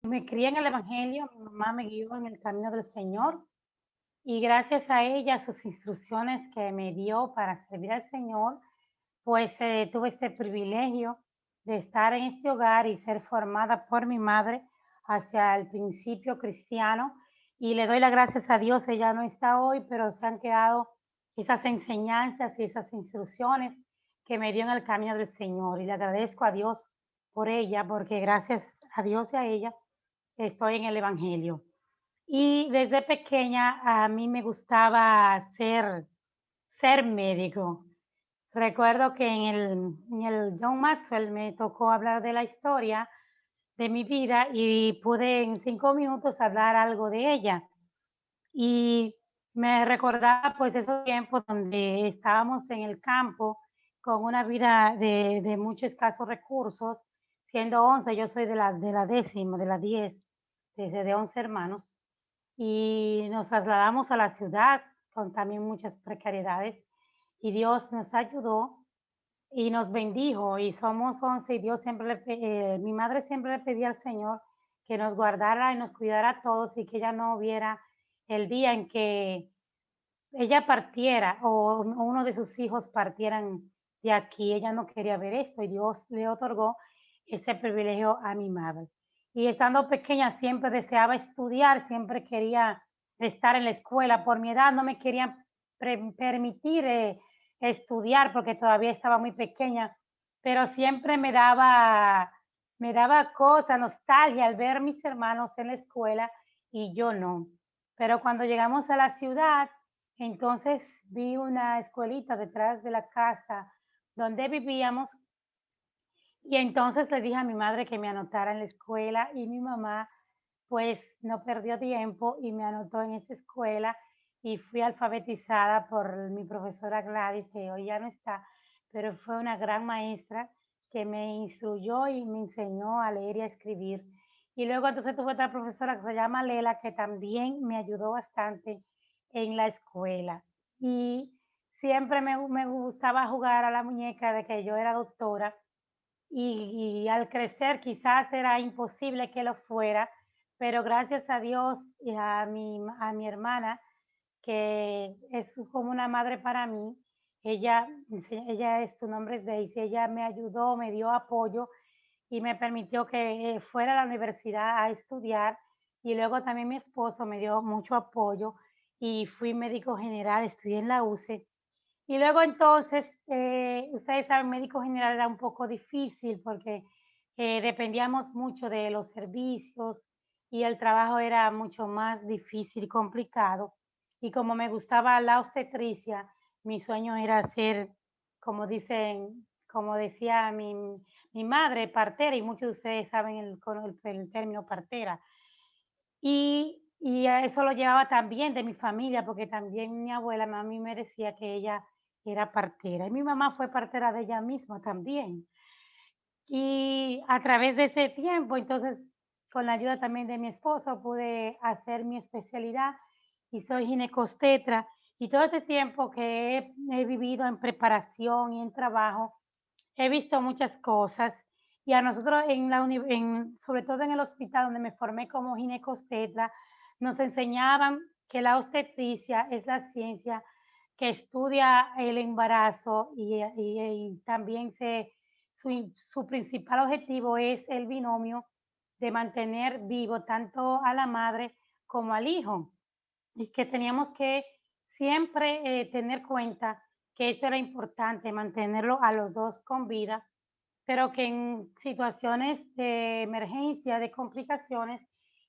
Me crié en el Evangelio, mi mamá me guió en el camino del Señor y gracias a ella, a sus instrucciones que me dio para servir al Señor, pues tuve este privilegio de estar en este hogar y ser formada por mi madre hacia el principio cristiano. Y le doy las gracias a Dios, ella no está hoy, pero se han quedado esas enseñanzas y esas instrucciones que me dio en el camino del Señor. Y le agradezco a Dios por ella, porque gracias a Dios y a ella estoy en el Evangelio. Y desde pequeña a mí me gustaba ser médico. Recuerdo que en el John Maxwell me tocó hablar de la historia de mi vida y pude en 5 minutos hablar algo de ella. Y me recordaba pues esos tiempos donde estábamos en el campo con una vida de muchos escasos recursos, siendo 11, yo soy de la décima, de las 10, de 11 hermanos, y nos trasladamos a la ciudad con también muchas precariedades y Dios nos ayudó y nos bendijo y somos 11 y Dios siempre mi madre siempre le pedía al Señor que nos guardara y nos cuidara a todos y que ella no viera el día en que ella partiera o uno de sus hijos partieran de aquí. Ella no quería ver esto y Dios le otorgó ese privilegio a mi madre. Y estando pequeña siempre deseaba estudiar, siempre quería estar en la escuela. Por mi edad no me querían permitir estudiar porque todavía estaba muy pequeña, pero siempre me daba cosa, nostalgia al ver mis hermanos en la escuela y yo no. Pero cuando llegamos a la ciudad, entonces vi una escuelita detrás de la casa donde vivíamos y entonces le dije a mi madre que me anotara en la escuela y mi mamá pues no perdió tiempo y me anotó en esa escuela y fui alfabetizada por mi profesora Gladys, que hoy ya no está, pero fue una gran maestra que me instruyó y me enseñó a leer y a escribir. Y luego entonces tuve otra profesora que se llama Lela, que también me ayudó bastante en la escuela. Y siempre me gustaba jugar a la muñeca de que yo era doctora y al crecer quizás era imposible que lo fuera, pero gracias a Dios y a mi hermana, que es como una madre para mí, ella es, su nombre es Daisy, ella me ayudó, me dio apoyo y me permitió que fuera a la universidad a estudiar y luego también mi esposo me dio mucho apoyo y fui médico general, estudié en la UCE y luego entonces, ustedes saben, médico general era un poco difícil porque dependíamos mucho de los servicios y el trabajo era mucho más difícil y complicado. Y como me gustaba la obstetricia, mi sueño era ser, como decía mi madre, partera, y muchos de ustedes saben el término partera. Y a eso lo llevaba también de mi familia, porque también mi abuela, mami, me decía que ella era partera, y mi mamá fue partera de ella misma también. Y a través de ese tiempo, entonces, con la ayuda también de mi esposo, pude hacer mi especialidad y soy ginecostetra. Y todo este tiempo que he vivido en preparación y en trabajo, he visto muchas cosas y a nosotros sobre todo en el hospital donde me formé como ginecostetra, nos enseñaban que la obstetricia es la ciencia que estudia el embarazo y también su principal objetivo es el binomio de mantener vivo tanto a la madre como al hijo y que teníamos que siempre tener cuenta que eso era importante, mantenerlo a los dos con vida, pero que en situaciones de emergencia, de complicaciones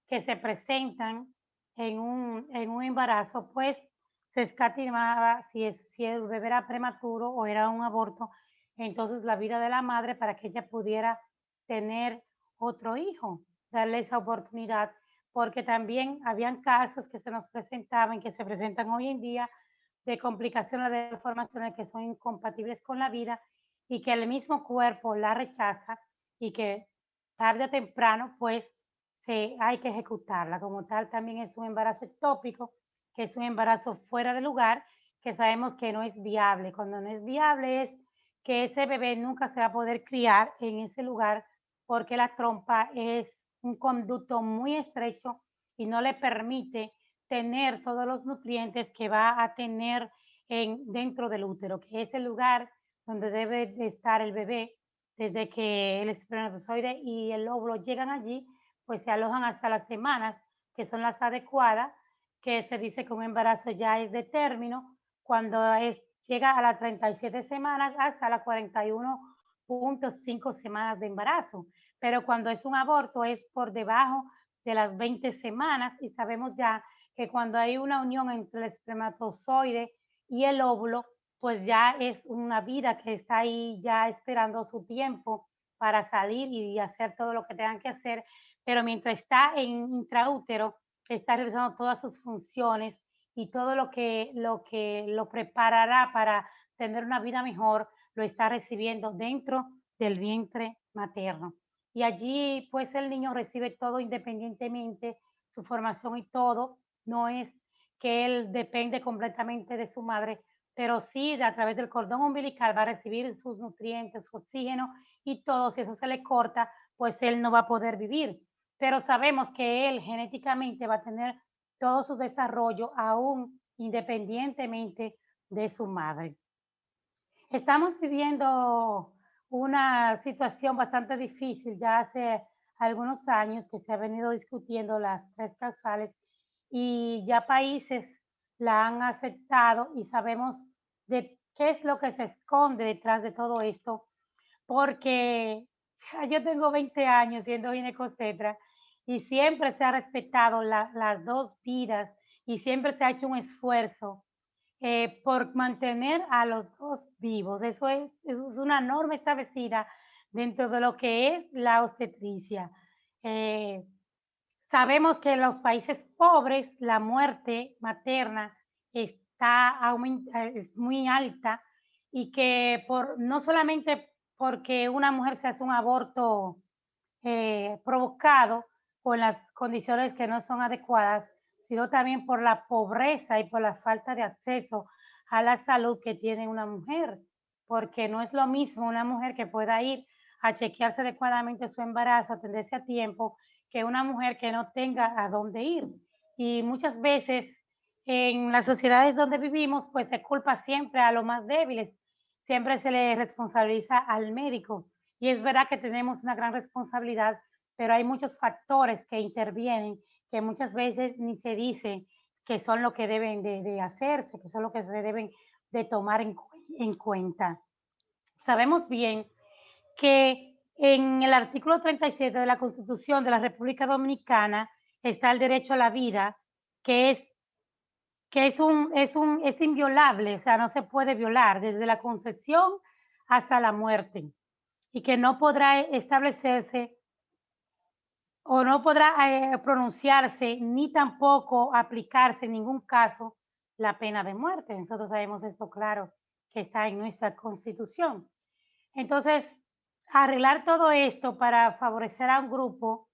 que se presentan en un embarazo, pues se escatimaba si el bebé era prematuro o era un aborto, entonces la vida de la madre para que ella pudiera tener otro hijo, darle esa oportunidad, porque también habían casos que se nos presentaban, que se presentan hoy en día, de complicaciones de malformaciones que son incompatibles con la vida y que el mismo cuerpo la rechaza y que tarde o temprano pues hay que ejecutarla. Como tal, también es un embarazo ectópico, que es un embarazo fuera de lugar, que sabemos que no es viable. Cuando no es viable es que ese bebé nunca se va a poder criar en ese lugar porque la trompa es un conducto muy estrecho y no le permite tener todos los nutrientes que va a tener dentro del útero, que es el lugar donde debe de estar el bebé. Desde que el espermatozoide y el óvulo llegan allí, pues se alojan hasta las semanas, que son las adecuadas, que se dice que un embarazo ya es de término, cuando llega a las 37 semanas hasta las 41.5 semanas de embarazo. Pero cuando es un aborto es por debajo de las 20 semanas y sabemos ya que cuando hay una unión entre el espermatozoide y el óvulo, pues ya es una vida que está ahí ya esperando su tiempo para salir y hacer todo lo que tengan que hacer, pero mientras está en intraútero, está realizando todas sus funciones y todo lo que lo preparará para tener una vida mejor, lo está recibiendo dentro del vientre materno. Y allí, pues, el niño recibe todo independientemente, su formación y todo. No es que él depende completamente de su madre, pero sí a través del cordón umbilical va a recibir sus nutrientes, su oxígeno y todo. Si eso se le corta, pues él no va a poder vivir. Pero sabemos que él genéticamente va a tener todo su desarrollo aún independientemente de su madre. Estamos viviendo una situación bastante difícil ya hace algunos años que se ha venido discutiendo las tres causales y ya países la han aceptado y sabemos de qué es lo que se esconde detrás de todo esto, porque yo tengo 20 años siendo ginecostetra y siempre se ha respetado las dos vidas y siempre se ha hecho un esfuerzo por mantener a los dos vivos. Eso es una norma establecida dentro de lo que es la obstetricia. Eh, Sabemos que en los países pobres la muerte materna es muy alta y que no solamente porque una mujer se hace un aborto provocado por las condiciones que no son adecuadas, sino también por la pobreza y por la falta de acceso a la salud que tiene una mujer, porque no es lo mismo una mujer que pueda ir a chequearse adecuadamente su embarazo, atenderse a tiempo, que una mujer que no tenga a dónde ir. Y muchas veces en las sociedades donde vivimos, pues se culpa siempre a los más débiles, siempre se le responsabiliza al médico. Y es verdad que tenemos una gran responsabilidad, pero hay muchos factores que intervienen que muchas veces ni se dice que son lo que deben de hacerse, que son lo que se deben de tomar en cuenta. Sabemos bien que en el artículo 37 de la Constitución de la República Dominicana está el derecho a la vida, que es inviolable, o sea, no se puede violar desde la concepción hasta la muerte y que no podrá establecerse o no podrá pronunciarse ni tampoco aplicarse en ningún caso la pena de muerte. Nosotros sabemos esto claro que está en nuestra constitución. Entonces, arreglar todo esto para favorecer a un grupo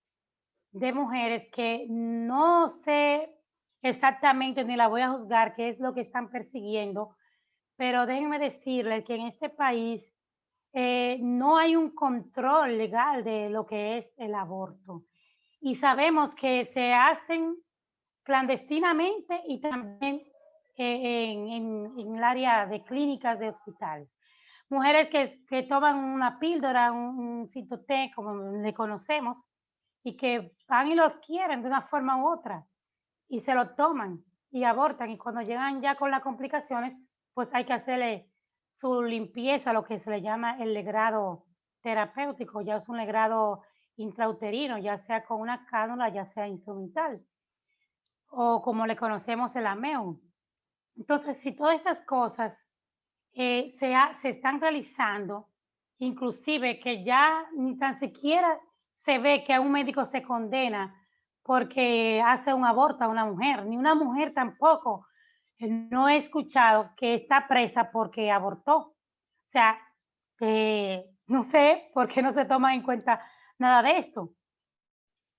de mujeres que no sé exactamente ni la voy a juzgar qué es lo que están persiguiendo, pero déjenme decirles que en este país no hay un control legal de lo que es el aborto. Y sabemos que se hacen clandestinamente y también en el área de clínicas, de hospitales. Mujeres que toman una píldora, un Citoté, como le conocemos, y que van y lo quieren de una forma u otra, y se lo toman y abortan, y cuando llegan ya con las complicaciones, pues hay que hacerle su limpieza, lo que se le llama el legrado terapéutico, ya es un legrado intrauterino, ya sea con una cánula, ya sea instrumental, o como le conocemos el AMEO. Entonces, si todas estas cosas se están realizando, inclusive que ya ni tan siquiera se ve que a un médico se condena porque hace un aborto a una mujer, ni una mujer tampoco. No he escuchado que está presa porque abortó. O sea, no sé por qué no se toma en cuenta nada de esto.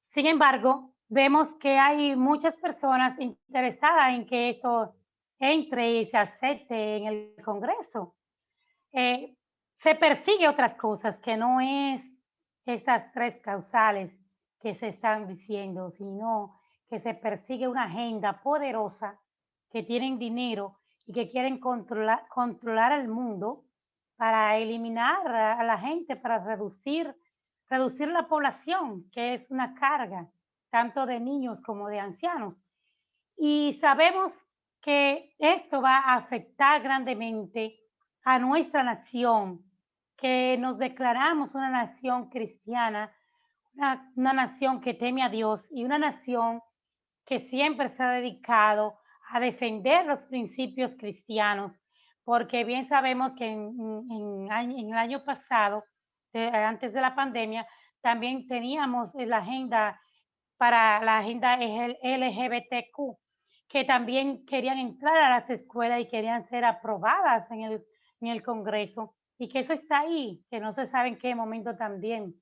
Sin embargo, vemos que hay muchas personas interesadas en que esto entre y se acepte en el Congreso. Eh, Se persigue otras cosas que no es esas tres causales que se están diciendo, sino que se persigue una agenda poderosa, que tienen dinero y que quieren controlar al mundo para eliminar a la gente, para reducir la población, que es una carga, tanto de niños como de ancianos. Y sabemos que esto va a afectar grandemente a nuestra nación, que nos declaramos una nación cristiana, una nación que teme a Dios y una nación que siempre se ha dedicado a defender los principios cristianos, porque bien sabemos que en el año pasado, antes de la pandemia, también teníamos la agenda para la agenda LGBTQ, que también querían entrar a las escuelas y querían ser aprobadas en el Congreso, y que eso está ahí, que no se sabe en qué momento también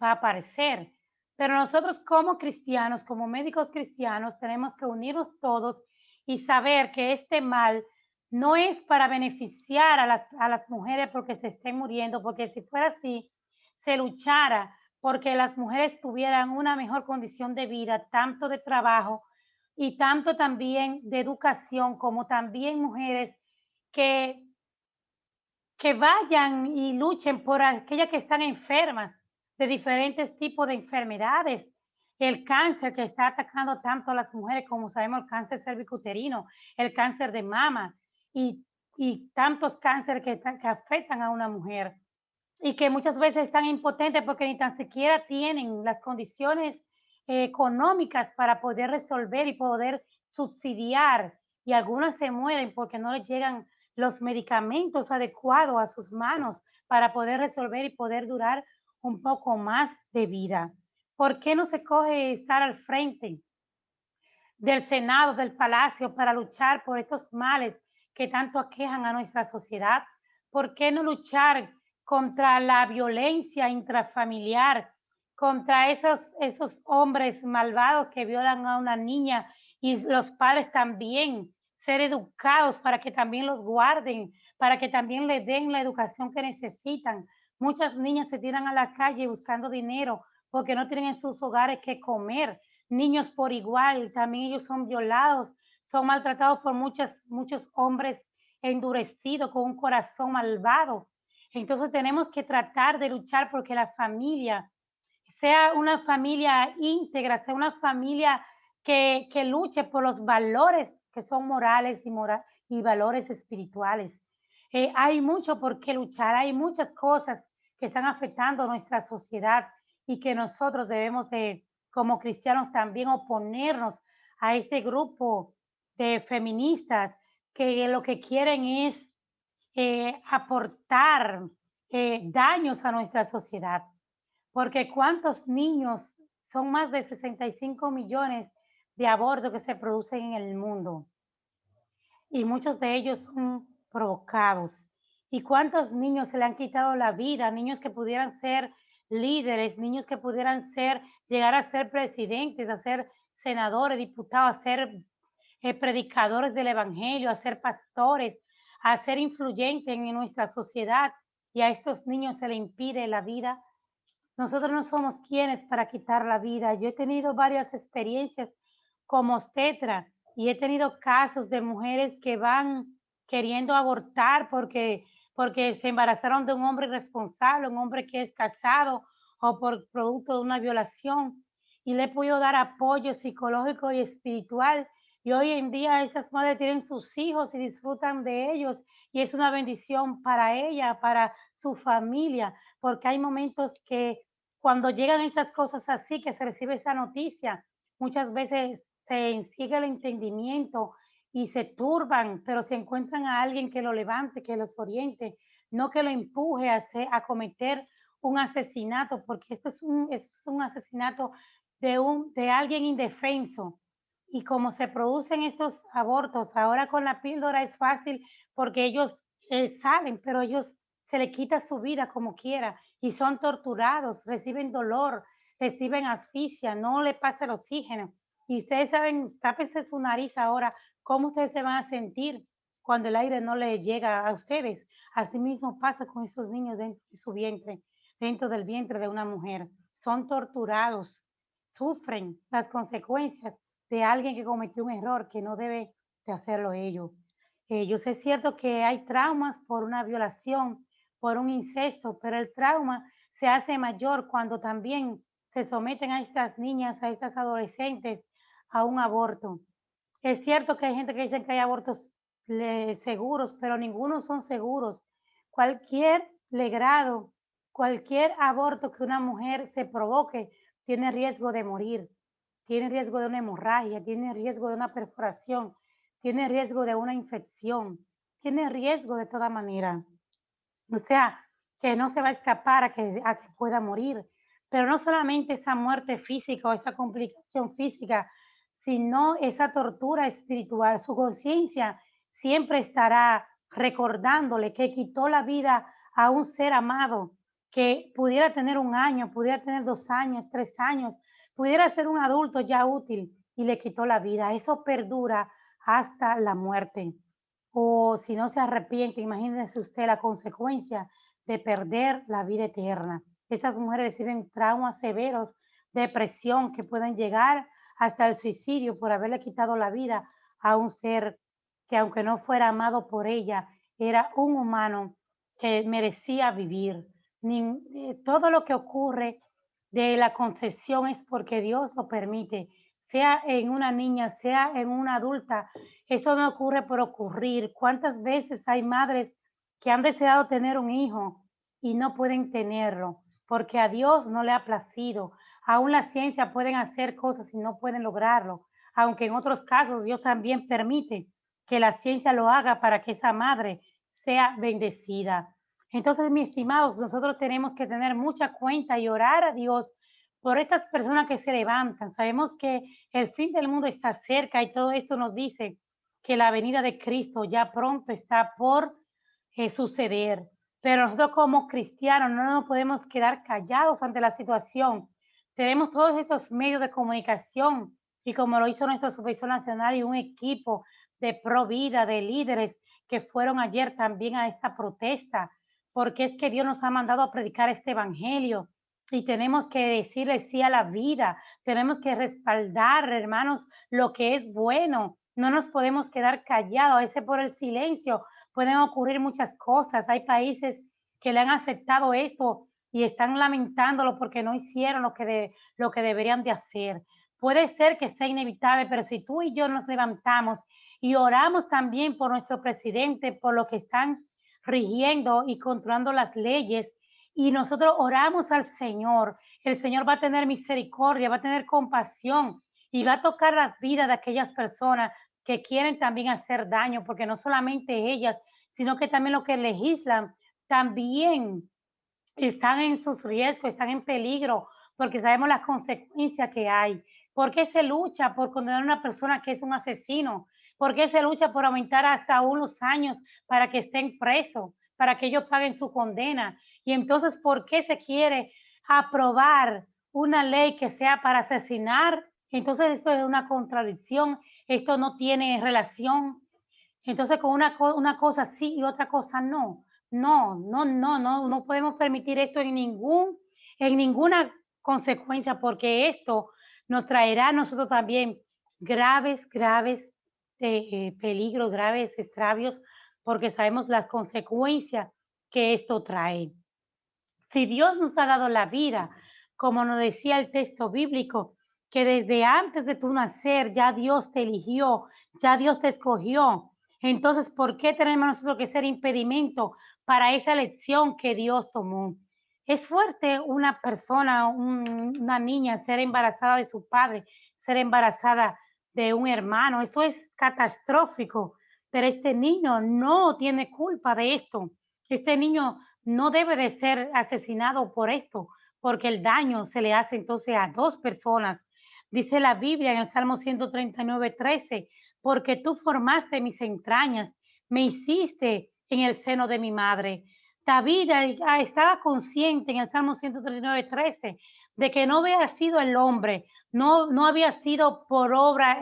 va a aparecer. Pero nosotros como cristianos, como médicos cristianos, tenemos que unirnos todos y saber que este mal no es para beneficiar a las mujeres porque se estén muriendo, porque si fuera así, se luchara porque las mujeres tuvieran una mejor condición de vida, tanto de trabajo y tanto también de educación, como también mujeres que que vayan y luchen por aquellas que están enfermas de diferentes tipos de enfermedades. El cáncer que está atacando tanto a las mujeres, como sabemos, el cáncer cervicuterino, el cáncer de mama y, y tantos cánceres que afectan a una mujer y que muchas veces están impotentes porque ni tan siquiera tienen las condiciones económicas para poder resolver y poder subsidiar, y algunas se mueren porque no les llegan los medicamentos adecuados a sus manos para poder resolver y poder durar un poco más de vida. ¿Por qué no se coge estar al frente del Senado, del Palacio, para luchar por estos males que tanto aquejan a nuestra sociedad? ¿Por qué no luchar contra la violencia intrafamiliar, contra esos hombres malvados que violan a una niña y los padres también ser educados para que también los guarden, para que también les den la educación que necesitan? Muchas niñas se tiran a la calle buscando dinero porque no tienen en sus hogares que comer. Niños por igual, también ellos son violados, son maltratados por muchos hombres endurecidos con un corazón malvado. Entonces tenemos que tratar de luchar porque la familia sea una familia íntegra, sea una familia que luche por los valores que son morales y valores espirituales. Hay mucho por qué luchar, hay muchas cosas que están afectando nuestra sociedad y que nosotros debemos de, como cristianos, también oponernos a este grupo de feministas que lo que quieren es aportar daños a nuestra sociedad. Porque cuántos niños, son más de 65 millones de abortos que se producen en el mundo y muchos de ellos son provocados. ¿Y cuántos niños se le han quitado la vida? Niños que pudieran ser líderes, niños que pudieran ser, llegar a ser presidentes, a ser senadores, diputados, a ser predicadores del evangelio, a ser pastores, a ser influyentes en nuestra sociedad, y a estos niños se les impide la vida. Nosotros no somos quienes para quitar la vida. Yo he tenido varias experiencias como obstetra y he tenido casos de mujeres que van queriendo abortar porque se embarazaron de un hombre irresponsable, un hombre que es casado o por producto de una violación. Y le he podido dar apoyo psicológico y espiritual. Y hoy en día esas madres tienen sus hijos y disfrutan de ellos. Y es una bendición para ella, para su familia, porque hay momentos que cuando llegan estas cosas así, que se recibe esa noticia, muchas veces se ensigue el entendimiento y se turban, pero se encuentran a alguien que lo levante, que los oriente, no que lo empuje a cometer un asesinato, porque esto es un asesinato de alguien indefenso. Y como se producen estos abortos, ahora con la píldora es fácil porque ellos salen, pero ellos se le quita su vida como quiera y son torturados, reciben dolor, reciben asfixia, no le pasa el oxígeno. Y ustedes saben, tápense su nariz ahora, cómo ustedes se van a sentir cuando el aire no le llega a ustedes. Así mismo pasa con esos niños dentro de su vientre, dentro del vientre de una mujer. Son torturados sufren las consecuencias de alguien que cometió un error que no debe de hacerlo ellos. Yo sé, es cierto que hay traumas por una violación, por un incesto, pero el trauma se hace mayor cuando también se someten a estas niñas, a estas adolescentes a un aborto. Es cierto que hay gente que dice que hay abortos seguros, pero ninguno son seguros. Cualquier legrado, cualquier aborto que una mujer se provoque, tiene riesgo de morir, tiene riesgo de una hemorragia, tiene riesgo de una perforación, tiene riesgo de una infección, tiene riesgo de toda manera. O sea, que no se va a escapar a que pueda morir. Pero no solamente esa muerte física o esa complicación física, sino esa tortura espiritual. Su conciencia siempre estará recordándole que quitó la vida a un ser amado, que pudiera tener 1 año, pudiera tener 2 años, 3 años, pudiera ser un adulto ya útil y le quitó la vida. Eso perdura hasta la muerte. O si no se arrepiente, imagínese usted la consecuencia de perder la vida eterna. Estas mujeres reciben traumas severos, depresión que pueden llegar hasta el suicidio por haberle quitado la vida a un ser que, aunque no fuera amado por ella, era un humano que merecía vivir. Todo lo que ocurre de la concepción es porque Dios lo permite, sea en una niña, sea en una adulta. Eso no ocurre por ocurrir. ¿Cuántas veces hay madres que han deseado tener un hijo y no pueden tenerlo porque a Dios no le ha placido? Aún la ciencia pueden hacer cosas y no pueden lograrlo, aunque en otros casos Dios también permite que la ciencia lo haga para que esa madre sea bendecida. Entonces, mis estimados, nosotros tenemos que tener mucha cuenta y orar a Dios por estas personas que se levantan. Sabemos que el fin del mundo está cerca y todo esto nos dice que la venida de Cristo ya pronto está por suceder. Pero nosotros como cristianos no nos podemos quedar callados ante la situación. Tenemos todos estos medios de comunicación y como lo hizo nuestro supervisor nacional y un equipo de pro vida, de líderes que fueron ayer también a esta protesta, porque es que Dios nos ha mandado a predicar este evangelio y tenemos que decirle sí a la vida, tenemos que respaldar, hermanos, lo que es bueno. No nos podemos quedar callados, a veces por el silencio pueden ocurrir muchas cosas. Hay países que le han aceptado esto y están lamentándolo porque no hicieron lo que deberían de hacer. Puede ser que sea inevitable, pero si tú y yo nos levantamos y oramos también por nuestro presidente, por lo que están rigiendo y controlando las leyes, y nosotros oramos al Señor, el Señor va a tener misericordia, va a tener compasión y va a tocar las vidas de aquellas personas que quieren también hacer daño, porque no solamente ellas, sino que también los que legislan también están en sus riesgos, están en peligro, porque sabemos las consecuencias que hay. ¿Por qué se lucha por condenar a una persona que es un asesino? ¿Por qué se lucha por aumentar hasta unos años para que estén presos, para que ellos paguen su condena? Y entonces, ¿por qué se quiere aprobar una ley que sea para asesinar? Entonces, esto es una contradicción, esto no tiene relación. Entonces, con una cosa sí y otra cosa no. No, no, no, no, no podemos permitir esto en ninguna consecuencia, porque esto nos traerá a nosotros también graves peligros, graves extravios, porque sabemos las consecuencias que esto trae. Si Dios nos ha dado la vida, como nos decía el texto bíblico, que desde antes de tu nacer ya Dios te eligió, ya Dios te escogió. Entonces, ¿por qué tenemos nosotros que ser impedimento para esa elección que Dios tomó? Es fuerte una persona, una niña, ser embarazada de su padre, ser embarazada de un hermano. Eso es catastrófico, pero este niño no tiene culpa de esto. Este niño no debe de ser asesinado por esto, porque el daño se le hace entonces a dos personas. Dice la Biblia en el Salmo 139:13, porque tú formaste mis entrañas, me hiciste en el seno de mi madre. David estaba consciente en el Salmo 139:13 de que no había sido el hombre, no había sido por obra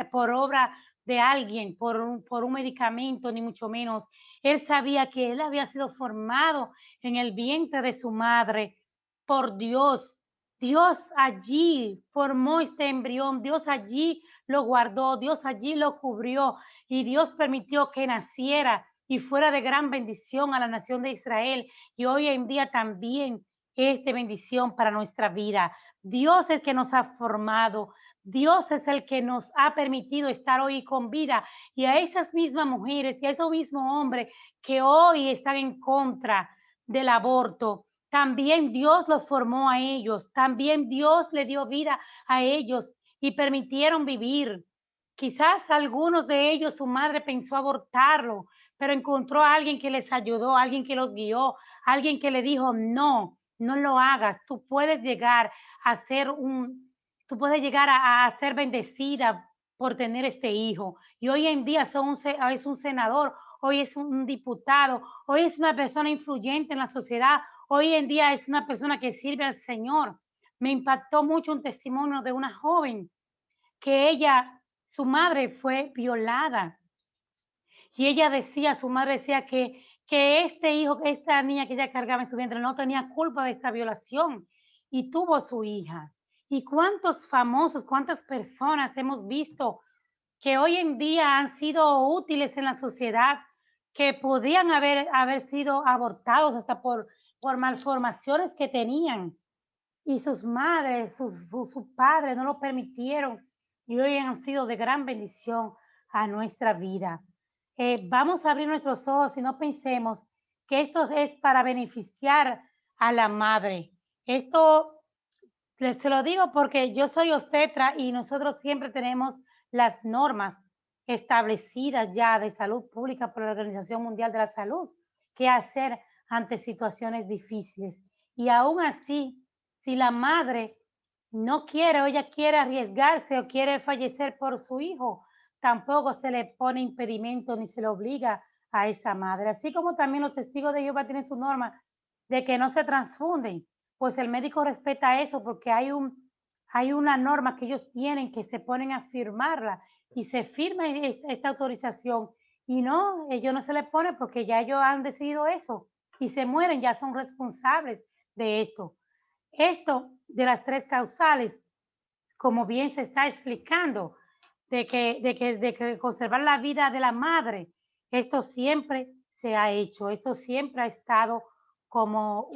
de alguien, por un medicamento, ni mucho menos. Él sabía que él había sido formado en el vientre de su madre por Dios. Dios allí formó este embrión, Dios allí lo guardó, Dios allí lo cubrió y Dios permitió que naciera y fuera de gran bendición a la nación de Israel. Y hoy en día también es de bendición para nuestra vida. Dios es el que nos ha formado, Dios es el que nos ha permitido estar hoy con vida. Y a esas mismas mujeres y a esos mismos hombres que hoy están en contra del aborto, también Dios los formó a ellos, también Dios le dio vida a ellos y permitieron vivir. Quizás algunos de ellos, su madre pensó abortarlo, pero encontró a alguien que les ayudó, alguien que los guió, alguien que le dijo, no, no lo hagas, tú puedes llegar a ser tú puedes llegar a ser bendecida por tener este hijo. Y hoy en día es un senador, hoy es un diputado, hoy es una persona influyente en la sociedad, hoy en día es una persona que sirve al Señor. Me impactó mucho un testimonio de una joven que su madre fue violada y ella decía, su madre decía que este hijo, esta niña que ella cargaba en su vientre no tenía culpa de esta violación y tuvo su hija. ¿Y cuántos famosos, cuántas personas hemos visto que hoy en día han sido útiles en la sociedad, que podían haber sido abortados hasta por malformaciones que tenían y sus madres, sus padres no lo permitieron y hoy han sido de gran bendición a nuestra vida. Vamos a abrir nuestros ojos y no pensemos que esto es para beneficiar a la madre. Esto se lo digo porque yo soy obstetra y nosotros siempre tenemos las normas establecidas ya de salud pública por la Organización Mundial de la Salud, qué hacer ante situaciones difíciles. Y aún así, si la madre no quiere o ella quiere arriesgarse o quiere fallecer por su hijo, tampoco se le pone impedimento ni se le obliga a esa madre. Así como también los testigos de Jehová tienen su norma de que no se transfunden, pues el médico respeta eso porque hay una norma que ellos tienen que se ponen a firmarla y se firma esta autorización y no, ellos no se le pone porque ya ellos han decidido eso y se mueren, ya son responsables de esto. Esto de las tres causales, como bien se está explicando, de que conservar la vida de la madre, esto siempre se ha hecho, esto siempre ha estado como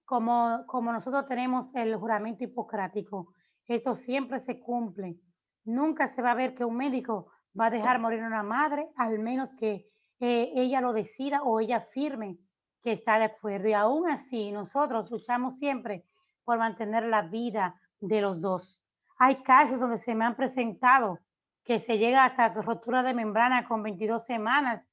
como nosotros tenemos el juramento hipocrático, esto siempre se cumple. Nunca se va a ver que un médico va a dejar morir a una madre, al menos que ella lo decida o ella firme que está de acuerdo. Y aún así, nosotros luchamos siempre por mantener la vida de los dos. Hay casos donde se me han presentado que se llega hasta rotura de membrana con 22 semanas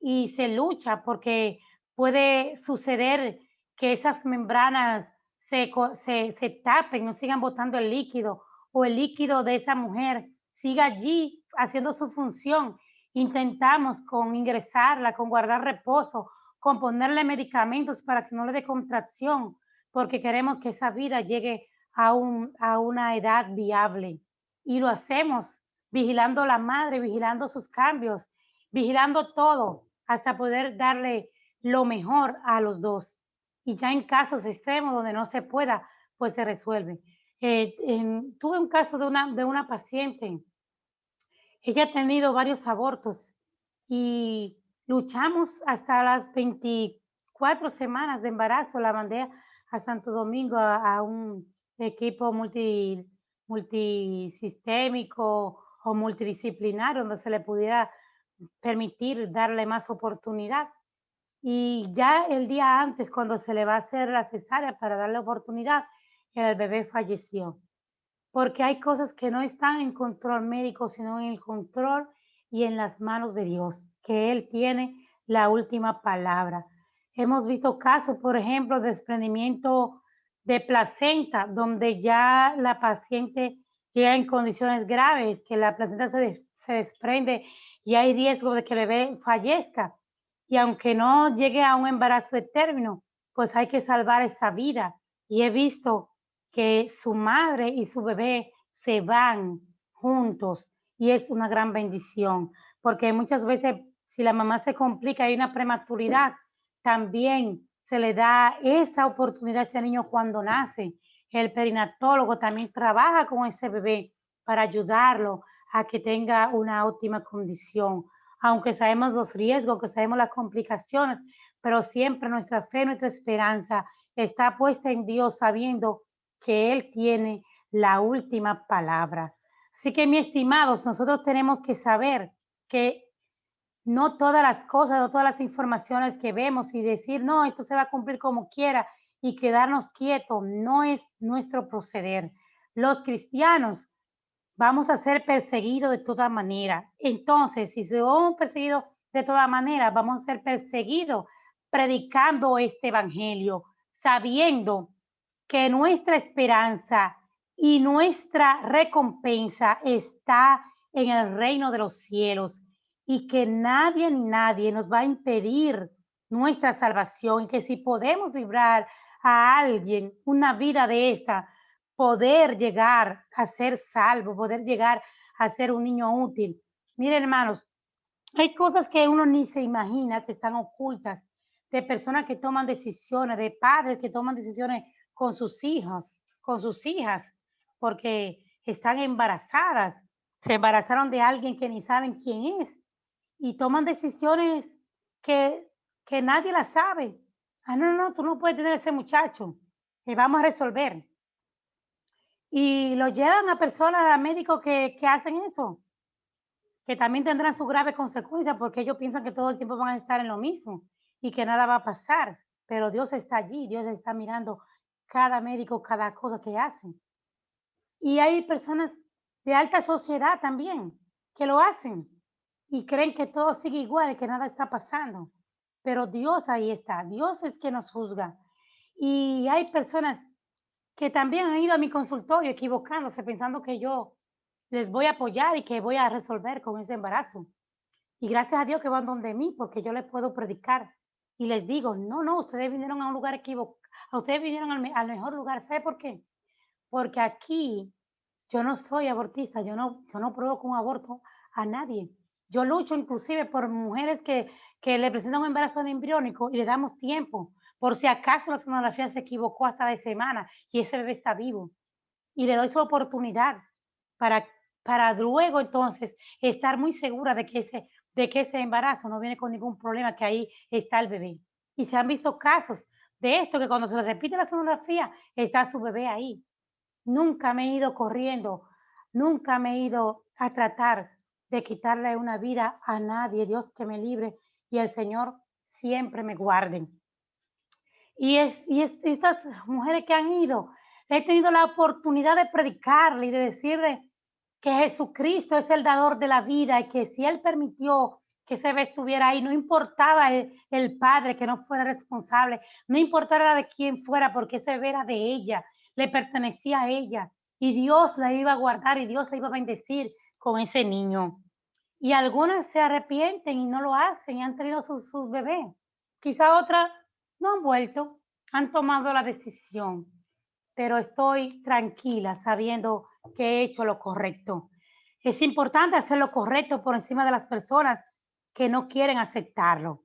y se lucha porque puede suceder que esas membranas se tapen, no sigan botando el líquido o el líquido de esa mujer siga allí haciendo su función. Intentamos con ingresarla, con guardar reposo, con ponerle medicamentos para que no le dé contracción, porque queremos que esa vida llegue a una edad viable. Y lo hacemos vigilando a la madre, vigilando sus cambios, vigilando todo, hasta poder darle lo mejor a los dos. Y ya en casos extremos donde no se pueda, pues se resuelve. Tuve un caso de una paciente, ella ha tenido varios abortos y luchamos hasta las 24 semanas de embarazo, la mandé a Santo Domingo a un equipo multisistémico o multidisciplinario donde se le pudiera permitir darle más oportunidad. Y ya el día antes, cuando se le va a hacer la cesárea para darle oportunidad, el bebé falleció. Porque hay cosas que no están en control médico, sino en el control y en las manos de Dios, que Él tiene la última palabra. Hemos visto casos, por ejemplo, de desprendimiento de placenta, donde ya la paciente llega en condiciones graves, que la placenta se desprende y hay riesgo de que el bebé fallezca. Y aunque no llegue a un embarazo de término, pues hay que salvar esa vida. Y he visto que su madre y su bebé se van juntos y es una gran bendición, porque muchas veces si la mamá se complica, hay una prematuridad, también se le da esa oportunidad a ese niño cuando nace. El perinatólogo también trabaja con ese bebé para ayudarlo a que tenga una óptima condición. Aunque sabemos los riesgos, que sabemos las complicaciones, pero siempre nuestra fe, nuestra esperanza está puesta en Dios, sabiendo que Él tiene la última palabra. Así que, mis estimados, nosotros tenemos que saber que no todas las cosas, no todas las informaciones que vemos y decir, no, esto se va a cumplir como quiera y quedarnos quietos, no es nuestro proceder. Los cristianos vamos a ser perseguidos de toda manera. Entonces, si somos perseguidos de toda manera, vamos a ser perseguidos predicando este evangelio, sabiendo que nuestra esperanza y nuestra recompensa está en el reino de los cielos y que nadie ni nadie nos va a impedir nuestra salvación, que si podemos librar a alguien una vida de esta, poder llegar a ser salvo, poder llegar a ser un niño útil. Miren, hermanos, hay cosas que uno ni se imagina que están ocultas, de personas que toman decisiones, de padres que toman decisiones con sus hijos, con sus hijas, porque están embarazadas, se embarazaron de alguien que ni saben quién es y toman decisiones que, que nadie las sabe. Ah, no, no, tú no puedes tener ese muchacho, vamos a resolver. Y lo llevan a personas, a médicos que hacen eso, que también tendrán su grave consecuencia porque ellos piensan que todo el tiempo van a estar en lo mismo y que nada va a pasar, pero Dios está allí, Dios está mirando cada médico, cada cosa que hacen. Y hay personas de alta sociedad también que lo hacen y creen que todo sigue igual, que nada está pasando. Pero Dios ahí está, Dios es que nos juzga. Y hay personas que también han ido a mi consultorio equivocándose, pensando que yo les voy a apoyar y que voy a resolver con ese embarazo. Y gracias a Dios que van donde mí, porque yo les puedo predicar y les digo, no, no, ustedes vinieron a un lugar equivocado, ustedes vinieron al mejor lugar. ¿Sabe por qué? Porque aquí yo no soy abortista, yo no provoco un aborto a nadie. Yo lucho inclusive por mujeres que le presentan un embarazo embriónico y le damos tiempo, por si acaso la sonografía se equivocó hasta de semana y ese bebé está vivo. Y le doy su oportunidad para, para luego entonces estar muy segura de que ese embarazo no viene con ningún problema, que ahí está el bebé. Y se han visto casos de esto, que cuando se repite la sonografía, está su bebé ahí. Nunca me he ido corriendo, nunca me he ido a tratar de quitarle una vida a nadie. Dios que me libre y el Señor siempre me guarde. Estas mujeres que han ido, he tenido la oportunidad de predicarle y de decirle que Jesucristo es el dador de la vida y que si Él permitió que ese bebé estuviera ahí, no importaba el padre que no fuera responsable, no importaba de quién fuera, porque ese bebé era de ella, le pertenecía a ella y Dios la iba a guardar y Dios la iba a bendecir con ese niño. Y algunas se arrepienten y no lo hacen y han tenido sus bebés. Quizá otras no han vuelto, han tomado la decisión, pero estoy tranquila sabiendo que he hecho lo correcto. Es importante hacer lo correcto por encima de las personas que no quieren aceptarlo.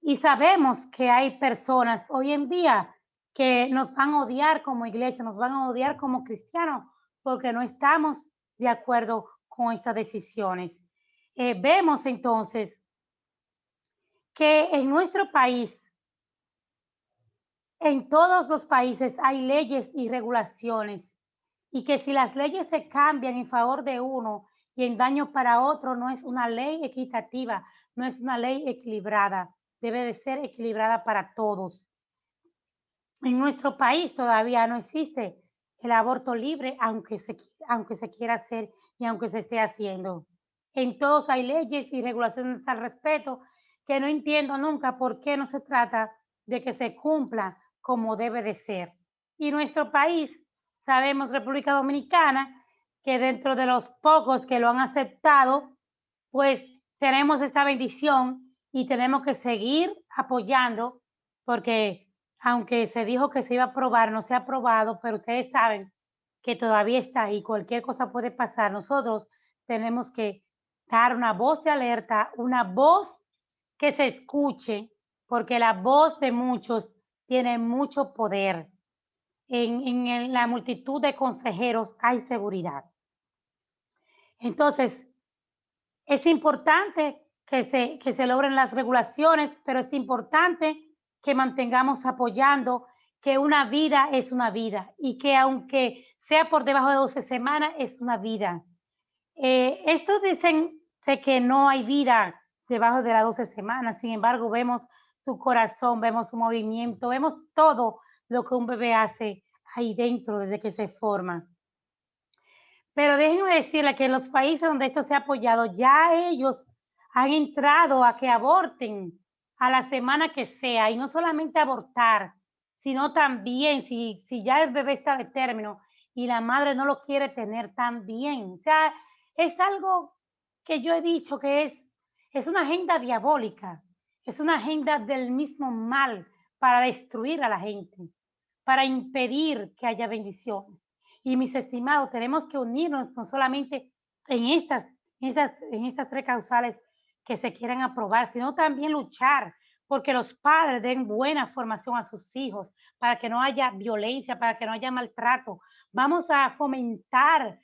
Y sabemos que hay personas hoy en día que nos van a odiar como iglesia, nos van a odiar como cristianos, porque no estamos de acuerdo con estas decisiones. Vemos entonces que en nuestro país, en todos los países hay leyes y regulaciones y que si las leyes se cambian en favor de uno y en daño para otro, no es una ley equitativa, no es una ley equilibrada, debe de ser equilibrada para todos. En nuestro país todavía no existe el aborto libre, aunque se quiera hacer y aunque se esté haciendo. En todos hay leyes y regulaciones al respecto que no entiendo nunca por qué no se trata de que se cumpla como debe de ser. Y nuestro país, sabemos, República Dominicana, que dentro de los pocos que lo han aceptado, pues tenemos esta bendición y tenemos que seguir apoyando porque aunque se dijo que se iba a aprobar, no se ha aprobado, pero ustedes saben que todavía está ahí, cualquier cosa puede pasar. Nosotros tenemos que dar una voz de alerta, una voz que se escuche, porque la voz de muchos tiene mucho poder. en la multitud de consejeros hay seguridad. Entonces, es importante que se logren las regulaciones, pero es importante que mantengamos apoyando que una vida es una vida y que aunque sea por debajo de 12 semanas, es una vida. Estos dicen sé que no hay vida debajo de las 12 semanas, sin embargo, vemos su corazón, vemos su movimiento, vemos todo lo que un bebé hace ahí dentro desde que se forma. Pero déjenme decirle que en los países donde esto se ha apoyado, ya ellos han entrado a que aborten a la semana que sea, y no solamente abortar, sino también si ya el bebé está de término y la madre no lo quiere tener también. O sea, es algo que yo he dicho que es una agenda diabólica, es una agenda del mismo mal para destruir a la gente, para impedir que haya bendiciones. Y mis estimados, tenemos que unirnos no solamente en estas tres causales que se quieren aprobar, sino también luchar porque los padres den buena formación a sus hijos, para que no haya violencia, para que no haya maltrato. Vamos a fomentar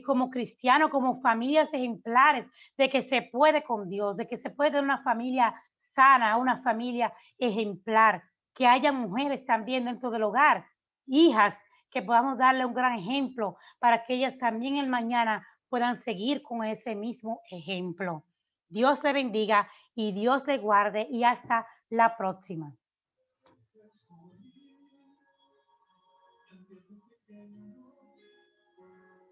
como cristianos, como familias ejemplares, de que se puede con Dios, de que se puede tener una familia sana, una familia ejemplar, que haya mujeres también dentro del hogar, hijas, que podamos darle un gran ejemplo para que ellas también el mañana puedan seguir con ese mismo ejemplo. Dios le bendiga y Dios le guarde y hasta la próxima.